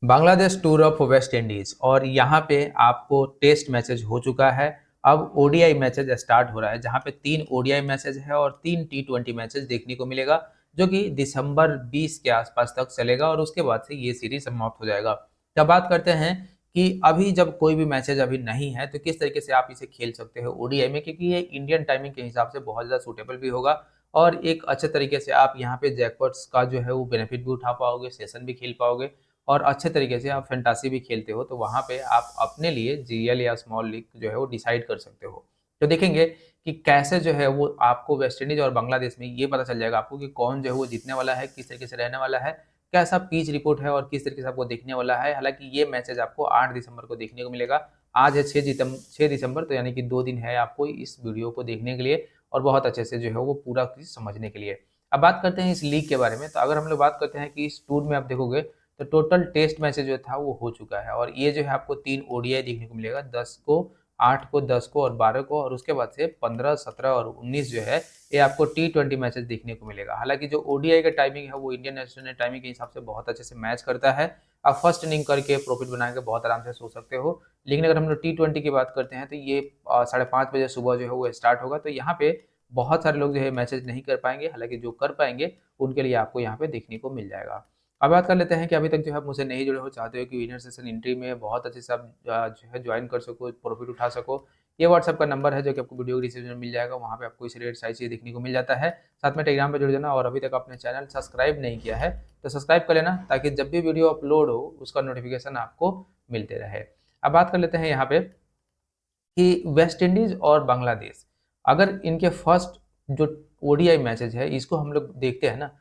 Bangladesh tour of West Indies और यहाँ पे आपको टेस्ट मैचेज हो चुका है। अब ओडीआई मैचेज स्टार्ट हो रहा है जहाँ पे 3 ओडीआई मैचेज है और 3 टी20 मैचेज देखने को मिलेगा, जो कि दिसंबर 20 के आसपास तक चलेगा और उसके बाद से ये सीरीज समाप्त हो जाएगा। तब बात करते हैं कि अभी जब कोई भी मैचेज अभी नहीं है तो किस तरीके से आप इसे खेल सकते हो ओडीआई में, क्योंकि ये इंडियन टाइमिंग के हिसाब से बहुत ज़्यादा सूटेबल भी होगा और एक अच्छे तरीके से आप यहाँ पे जैकपॉट्स का जो है वो बेनिफिट भी उठा पाओगे, सेशन भी खेल पाओगे और अच्छे तरीके से आप फैंटासी भी खेलते हो, तो वहाँ पे आप अपने लिए जीएल या स्मॉल लीग जो है वो डिसाइड कर सकते हो। तो देखेंगे कि कैसे जो है वो आपको वेस्ट इंडीज और बांग्लादेश में ये पता चल जाएगा आपको कि कौन जो है वो जीतने वाला है, किस तरीके से रहने वाला है, कैसा पिच रिपोर्ट है और किस तरीके से आपको देखने वाला है। हालांकि ये मैचेज आपको 8 दिसंबर को देखने को मिलेगा। आज है 6 दिसंबर, तो यानी कि 2 दिन है आपको इस वीडियो को देखने के लिए और बहुत अच्छे से जो है वो पूरा चीज समझने के लिए। अब बात करते हैं इस लीग के बारे में। तो अगर हम लोग बात करते हैं कि इस टूर में आप देखोगे तो टोटल टेस्ट मैचेज जो था वो हो चुका है और ये जो है आपको 3 ओडीआई देखने को मिलेगा, 10 को, 8 को, 10 को और 12 को, और उसके बाद से 15, 17 और 19 जो है ये आपको टी20 मैचेस देखने को मिलेगा। हालांकि जो ओडीआई का टाइमिंग है वो इंडियन नेशनल टाइमिंग के हिसाब से बहुत अच्छे से मैच करता है। आप फर्स्ट इनिंग करके प्रॉफिट बना के बहुत आराम से सो सकते हो। लेकिन अगर हम लोग टी20 की बात करते हैं तो ये 5:30 बजे सुबह जो है वो स्टार्ट होगा, तो यहाँ पे बहुत सारे लोग जो है मैचेज नहीं कर पाएंगे। हालांकि जो कर पाएंगे उनके लिए आपको यहाँ पे देखने को मिल जाएगा। अब बात कर लेते हैं कि अभी तक जो है आप मुझसे नहीं जुड़े हो, चाहते हो कि विनर सेशन एंट्री में बहुत अच्छे से आप जो है ज्वाइन कर सको, प्रॉफिट उठा सको। ये व्हाट्सएप का नंबर है जो कि आपको वीडियो डिस्क्रिप्शन में मिल जाएगा, वहाँ पे आपको इस रेट सारी चीज़ देखने को मिल जाता है। साथ में टेलीग्राम पे जुड़ जाना और अभी तक आपने चैनल सब्सक्राइब नहीं किया है तो सब्सक्राइब कर लेना, ताकि जब भी वीडियो अपलोड हो उसका नोटिफिकेशन आपको मिलते रहे। अब बात कर लेते हैं यहाँ पे कि वेस्ट इंडीज और बांग्लादेश, अगर इनके फर्स्ट जो ओडीआई मैचेज है इसको हम लोग देखते हैं ना,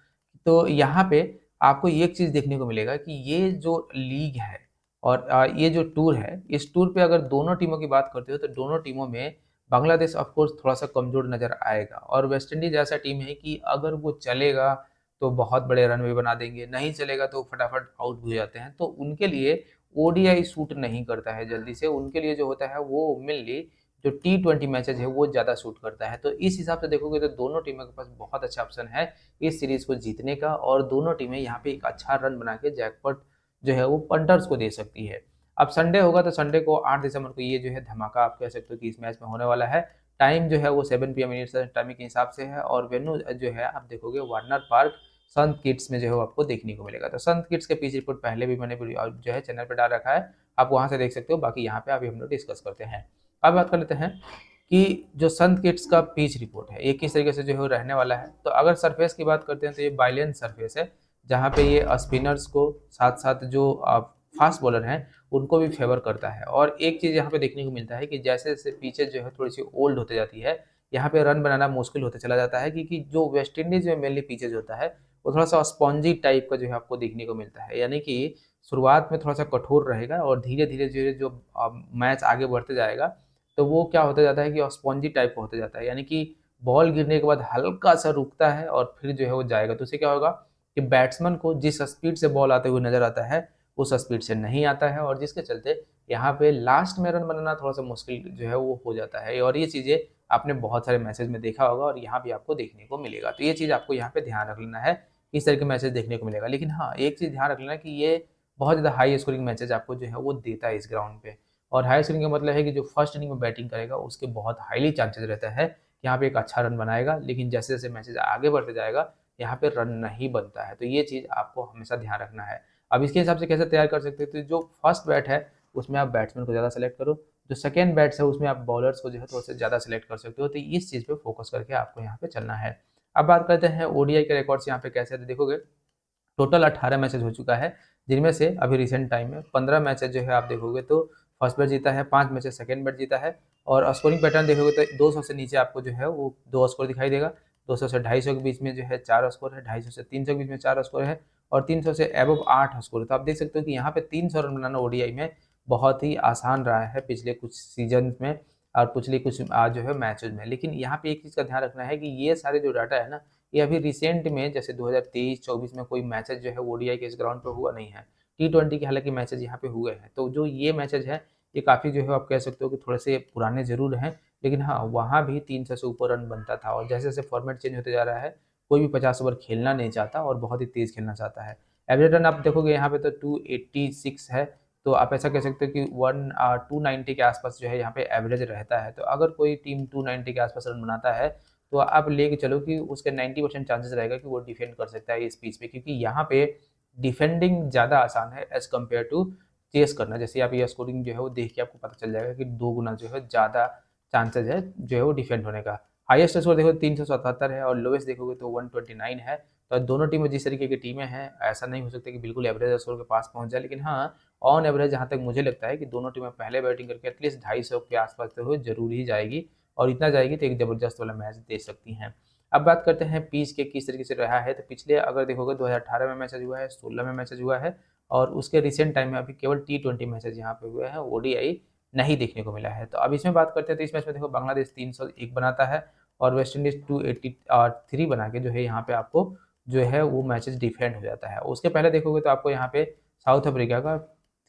तो यहाँ पे आपको एक चीज़ देखने को मिलेगा कि ये जो लीग है और ये जो टूर है, इस टूर पे अगर दोनों टीमों की बात करते हो तो दोनों टीमों में बांग्लादेश ऑफ कोर्स थोड़ा सा कमजोर नजर आएगा और वेस्ट इंडीज ऐसा टीम है कि अगर वो चलेगा तो बहुत बड़े रन भी बना देंगे, नहीं चलेगा तो फटाफट आउट भी हो जाते हैं। तो उनके लिए ओडीआई सूट नहीं करता है जल्दी से, उनके लिए जो होता है वो मेनली जो टी20 मैचेज है वो ज़्यादा सूट करता है। तो इस हिसाब से देखोगे तो दोनों टीमों के पास बहुत अच्छा ऑप्शन है इस सीरीज को जीतने का और दोनों टीमें यहाँ पे एक अच्छा रन बना के जैकपॉट जो है वो पंटर्स को दे सकती है। अब संडे होगा तो संडे को 8 दिसंबर को ये जो है धमाका आप कह सकते हो कि इस मैच में होने वाला है। टाइम जो है वो 7 PM इंडियन टाइमिंग के हिसाब से है और वेन्यू जो है आप देखोगे वार्नर पार्क संत किड्स में जो है वो आपको देखने को मिलेगा। तो संत किड्स के पिच रिपोर्ट पहले भी मैंने जो है चैनल पर डाल रखा है, आप वहां से देख सकते हो। बाकी यहाँ पे अभी हम लोग डिस्कस करते हैं। अब बात कर लेते हैं कि जो संत किड्स का पिच रिपोर्ट है ये किस तरीके से जो है रहने वाला है। तो अगर सरफेस की बात करते हैं तो ये बाइलेन सरफेस है, जहाँ पे ये स्पिनर्स को साथ साथ जो फास्ट बॉलर हैं उनको भी फेवर करता है। और एक चीज़ यहाँ पे देखने को मिलता है कि जैसे जैसे पिचेज जो है थोड़ी सी ओल्ड होते जाती है, यहाँ पे रन बनाना मुश्किल होते चला जाता है, क्योंकि जो वेस्ट इंडीज में मेनली पिचेज होता है वो थोड़ा सा स्पॉन्जी टाइप का जो है आपको देखने को मिलता है। यानी कि शुरुआत में थोड़ा सा कठोर रहेगा और धीरे धीरे धीरे जो मैच आगे बढ़ते जाएगा तो वो क्या होता जाता है कि स्पॉन्जी टाइप का होता जाता है। यानी कि बॉल गिरने के बाद हल्का सा रुकता है और फिर जो है वो जाएगा। तो उससे क्या होगा कि बैट्समैन को जिस स्पीड से बॉल आते हुए नजर आता है उस स्पीड से नहीं आता है, और जिसके चलते यहाँ पे लास्ट में रन बनाना थोड़ा सा मुश्किल जो है वो हो जाता है। और ये चीज़ें आपने बहुत सारे मैसेज में देखा होगा और यहाँ भी आपको देखने को मिलेगा। तो ये चीज़ आपको यहाँ पे ध्यान रख लेना है, इस तरह के मैसेज देखने को मिलेगा। लेकिन हाँ, एक चीज़ ध्यान रख लेना कि ये बहुत ज़्यादा हाई स्कोरिंग मैचेज आपको जो है वो देता है इस ग्राउंड पे। और हाई स्कोरिंग का मतलब है कि जो फर्स्ट इनिंग में बैटिंग करेगा उसके बहुत हाईली चांसेस रहता है कि यहाँ पे एक अच्छा रन बनाएगा, लेकिन जैसे जैसे मैचेज आगे बढ़ते जाएगा यहाँ पे रन नहीं बनता है। तो ये चीज़ आपको हमेशा ध्यान रखना है। अब इसके हिसाब से कैसे तैयार कर सकते हो, तो जो फर्स्ट बैट है उसमें आप बैट्समैन को ज़्यादा सेलेक्ट करो, जो सेकेंड बैट्स है उसमें आप बॉलर्स को जो है थोड़ा सा ज़्यादा सेलेक्ट कर सकते हो। तो इस चीज़ पे फोकस करके आपको यहाँ पे चलना है। अब बात करते हैं ओडीआई के रिकॉर्ड्स यहाँ पे कैसे है। तो देखोगे टोटल 18 मैचेज हो चुका है, जिनमें से अभी रिसेंट टाइम में 15 मैचेज जो है आप देखोगे तो फर्स्ट बैट जीता है, 5 मैचेज सेकंड बैट जीता है। और स्कोरिंग पैटर्न देखोगे तो 200 से नीचे आपको जो है वो 2 स्कोर दिखाई देगा, 200 से 250 के बीच में जो है 4 स्कोर है, 250 से 300 के बीच में 4 स्कोर है और 300 से एबव 8 स्कोर है। तो आप देख सकते हो कि यहाँ पे 300 रन बनाना ओडीआई में बहुत ही आसान रहा है पिछले कुछ सीजन में और पिछले कुछ जो है मैचेज में। लेकिन यहाँ पे एक चीज़ का ध्यान रखना है कि ये सारे जो डाटा है ना, ये अभी रिसेंट में जैसे 2023-24 में कोई मैचेज जो है ओडीआई के इस ग्राउंड पे हुआ नहीं है। टी20 के हालांकि मैचेज यहाँ पे हुए हैं, तो जो ये मैचेज है ये काफ़ी जो है आप कह सकते हो कि थोड़े से पुराने जरूर हैं, लेकिन हाँ वहाँ भी 300 से ऊपर रन बनता था। और जैसे जैसे फॉर्मेट चेंज होते जा रहा है, कोई भी 50 ओवर खेलना नहीं चाहता और बहुत ही तेज खेलना चाहता है। एवरेज रन आप देखोगे यहाँ पे तो 286 है, तो आप ऐसा कह सकते हो कि 290 के आसपास जो है यहाँ पे एवरेज रहता है। तो अगर कोई टीम 290 के आसपास रन बनाता है तो आप लेके चलो कि उसके 90% चांसेस रहेगा कि वो डिफेंड कर सकता है इस पिच पे, क्योंकि यहाँ पे डिफेंडिंग ज़्यादा आसान है एज कम्पेयर टू चेस करना। जैसे आप ये स्कोरिंग जो है वो देख के आपको पता चल जाएगा कि 2 गुना जो है ज़्यादा चांसेस है जो है वो डिफेंड होने का। हाईएस्ट स्कोर देखो 377 है और लोवेस्ट देखोगे तो 129 है। तो दोनों टीमें जिस तरीके की टीमें हैं, ऐसा नहीं हो सकता कि बिल्कुल एवरेज स्कोर के पास पहुंच जाए, लेकिन हाँ ऑन एवरेज जहाँ तक मुझे लगता है कि दोनों टीमें पहले बैटिंग करके एटलीस्ट 250 के आसपास तो जरूर ही जाएगी, और इतना जाएगी तो एक जबरदस्त वाला मैच दे सकती हैं। अब बात करते हैं पिच के किस तरीके से रहा है। तो पिछले अगर देखोगे 2018 में मैचेज हुआ है, 16 में मैचेज हुआ है, और उसके रिसेंट टाइम में अभी केवल T20 मैचेज यहाँ पे हुए हैं, ओडीआई नहीं देखने को मिला है। तो अब इसमें बात करते हैं तो इस मैच में देखो बांग्लादेश 301 बनाता है और वेस्ट इंडीज 283 बना के जो है यहाँ पे आपको जो है वो मैचेस डिफेंड हो जाता है। उसके पहले देखोगे तो आपको यहाँ पे साउथ अफ्रीका का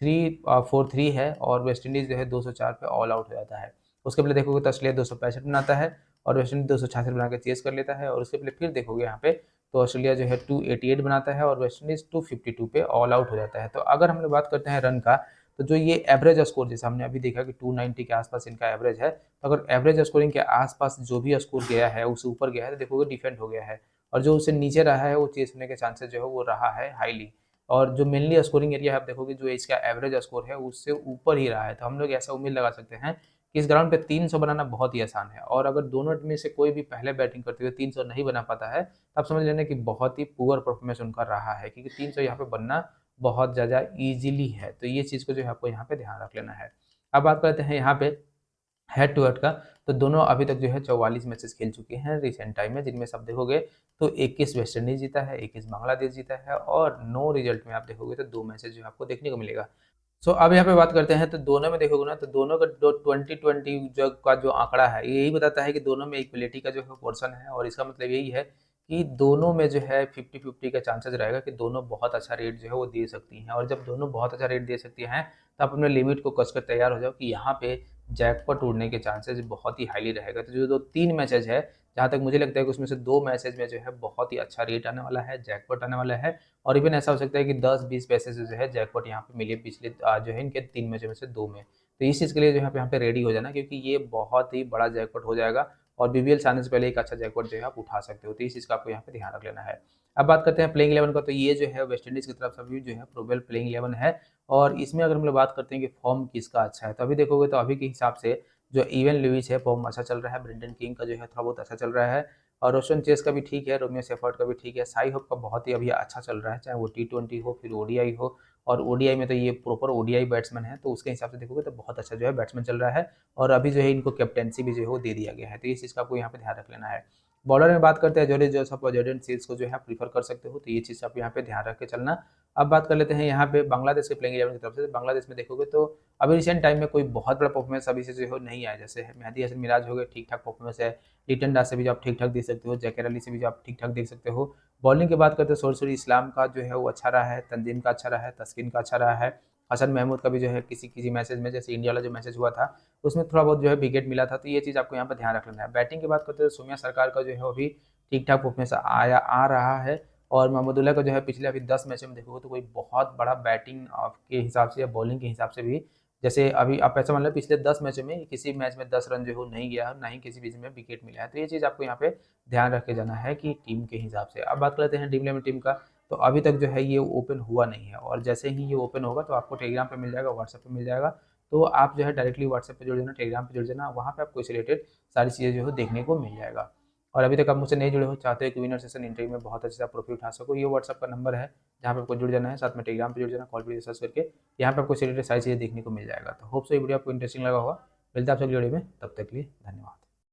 343 है और वेस्ट इंडीज जो है 204 पे ऑल आउट हो जाता है। उसके पहले देखोगे तो ऑस्ट्रेलिया 265 बनाता है और वेस्ट इंडीज 266 बना के चेस कर लेता है। और उसके पहले फिर देखोगे यहाँ पे तो ऑस्ट्रेलिया जो है 288 बनाता है और वेस्ट इंडीज 252 पे ऑल आउट हो जाता है। तो अगर हम लोग बात करते हैं रन का, तो जो ये एवरेज स्कोर जैसे हमने अभी देखा कि 290 के आसपास इनका एवरेज है, तो अगर एवरेज स्कोरिंग के आसपास जो भी स्कोर गया है उससे ऊपर गया है तो देखोगे डिफेंड हो गया है, और जो उससे नीचे रहा है वो चेस होने के चांसेस जो है वो रहा है हाईली। और जो मेनली स्कोरिंग एरिया है आप देखोगे जो इसका एवरेज स्कोर है उससे ऊपर ही रहा है। तो हम लोग ऐसा उम्मीद लगा सकते हैं कि इस ग्राउंड पे 300 बनाना बहुत ही आसान है, और अगर दोनों में से कोई भी पहले बैटिंग करते हुए 300 नहीं बना पाता है तब समझ लेना कि बहुत ही पुअर परफॉर्मेंस उनका रहा है, क्योंकि 300 यहाँ पे बनना बहुत ज़्यादा ईजिली है। तो ये चीज़ को जो है आपको यहाँ पे ध्यान रख लेना है। अब बात करते हैं यहाँ पे हेड टू हेड का, तो दोनों अभी तक जो है 44 मैचेस खेल चुके हैं रिसेंट टाइम में, जिनमें सब देखोगे तो 21 वेस्ट इंडीज जीता है, 21 बांग्लादेश जीता है, और नो रिजल्ट में आप देखोगे तो 2 मैचेस जो आपको देखने को मिलेगा। सो अब यहाँ पे बात करते हैं तो दोनों में देखोगे ना तो दोनों का जो 2020 जो का जो आंकड़ा है यही बताता है कि दोनों में इक्वलिटी का जो है पोर्शन है, और इसका मतलब यही है कि दोनों में जो है 50-50 का चांसेस रहेगा कि दोनों बहुत अच्छा रेट जो है वो दे सकती हैं। और जब दोनों बहुत अच्छा रेट दे सकती हैं तो आप अपने लिमिट को कसकर तैयार हो जाओ कि यहाँ पे जैकपॉट उड़ने के चांसेस बहुत ही हाईली रहेगा। तो जो दो 3 मैचेज है, जहाँ तक मुझे लगता है कि उसमें से 2 मैचेज में जो है बहुत ही अच्छा रेट आने वाला है, जैकपॉट आने वाला है, और इवन ऐसा हो सकता है कि 10-20 पैसे से जो है जैकपॉट यहाँ पे मिले पिछले जो है इनके 3 मैचों में से 2 में। तो इस चीज़ के लिए जो है यहाँ पे रेडी हो जाना, क्योंकि ये बहुत ही बड़ा जैकपॉट हो जाएगा और बीबीएल आने से पहले एक अच्छा जैकपॉट जो है आप उठा सकते हो। तो इस चीज़ का आपको यहाँ पे ध्यान रख लेना है। अब बात करते हैं प्लेइंग 11 का, तो ये जो है वेस्ट इंडीज़ की तरफ से अभी जो है प्रोबेबल प्लेइंग 11 है, और इसमें अगर हम लोग बात करते हैं कि फॉर्म किसका अच्छा है, तो अभी देखोगे तो अभी के हिसाब से जो इवन लुइस है फॉर्म अच्छा चल रहा है, ब्रेंडन किंग का जो है थोड़ा बहुत अच्छा चल रहा है, और रोशन चेस का भी ठीक है, रोमियो सेफर्ट का भी ठीक है, साई होप का बहुत ही अभी अच्छा चल रहा है, चाहे वो T20 हो फिर ओडीआई हो। और ओडीआई में तो ये प्रॉपर ओडीआई बैट्समैन है, तो उसके हिसाब से देखोगे तो बहुत अच्छा जो है बैट्समैन चल रहा है, और अभी जो है इनको कैप्टेंसी भी जो है वो दे दिया गया है। तो इस चीज़ का आपको यहाँ पे ध्यान रख लेना है। बॉलर में बात करते हैं जोरी जोसेफ और जॉर्डन सील्स को जो है आप प्रीफर कर सकते हो, तो ये चीज़ आप यहाँ पे ध्यान रख के चलना। अब बात कर लेते हैं यहाँ पे बांग्लादेश के प्लेइंग 11 की तरफ से। बांग्लादेश में देखोगे तो अभी रिसेंट टाइम में कोई बहुत बड़ा परफॉर्मेंस अभी से जो है नहीं आया, जैसे मेहदी हसन मिराज हो गए, ठीक ठाक परफॉर्मेंस है, लिटन दास से भी जो आप ठीक ठाक देख सकते हो, जैकेर अली से भी जो आप ठीक ठाक देख सकते हो। बॉलिंग की बात करते हैं सोरसरी इस्लाम का जो है वो अच्छा रहा है, तंजीम का अच्छा रहा है, तस्किन का अच्छा रहा है, हसन महमूद का भी जो है किसी किसी मैचेज में, जैसे इंडिया वाला जो मैचेज हुआ था उसमें थोड़ा बहुत जो है विकेट मिला था। तो ये चीज़ आपको यहाँ पर ध्यान रख लेना है। बैटिंग की बात करते हैं सोम्या सरकार का जो है अभी ठीक ठाक परफॉर्मेंस आ रहा है, और मोहम्मदुल्लाह का जो है पिछले अभी 10 मैचों में देखोगे तो कोई बहुत बड़ा बैटिंग के हिसाब से या बॉलिंग के हिसाब से भी, जैसे अभी आप ऐसा मान लो पिछले 10 मैचों में किसी मैच में 10 रन जो हो नहीं गया है, ना ही किसी बीच में विकेट मिला है। तो ये चीज़ आपको यहाँ पे ध्यान रख के जाना है कि टीम के हिसाब से। अब बात कर लेते हैं ड्रीम 11 टीम का, तो अभी तक जो है ये ओपन हुआ नहीं है, और जैसे ही ये ओपन होगा तो आपको टेलीग्राम पे मिल जाएगा, व्हाट्सएप पे मिल जाएगा। तो आप जो है डायरेक्टली व्हाट्सएप पे जुड़ जाना, टेलीग्राम पे जुड़ जाना, वहाँ पे आपको इससे रिलेटेड सारी चीज़ें जो है देखने को मिल जाएगा। और अभी तक आप मुझसे नहीं जुड़े हो, चाहते हो कि विनर सेशन इंटरव्यू में बहुत अच्छे से आप प्रॉफिट उठा सको, ये व्हाट्सएप का नंबर है जहाँ पे आपको जुड़ जाना है, साथ में टेलीग्राम पे जुड़ जाना, कॉल पे रिसर्च करके यहाँ पे आपको इससे रिलेटेड सारी चीज़ें देखने को मिल जाएगा। तो होप सो ये वीडियो आपको इंटरेस्टिंग लगा होगा। मिलता है आप सब वीडियो में, तब तक के लिए धन्यवाद।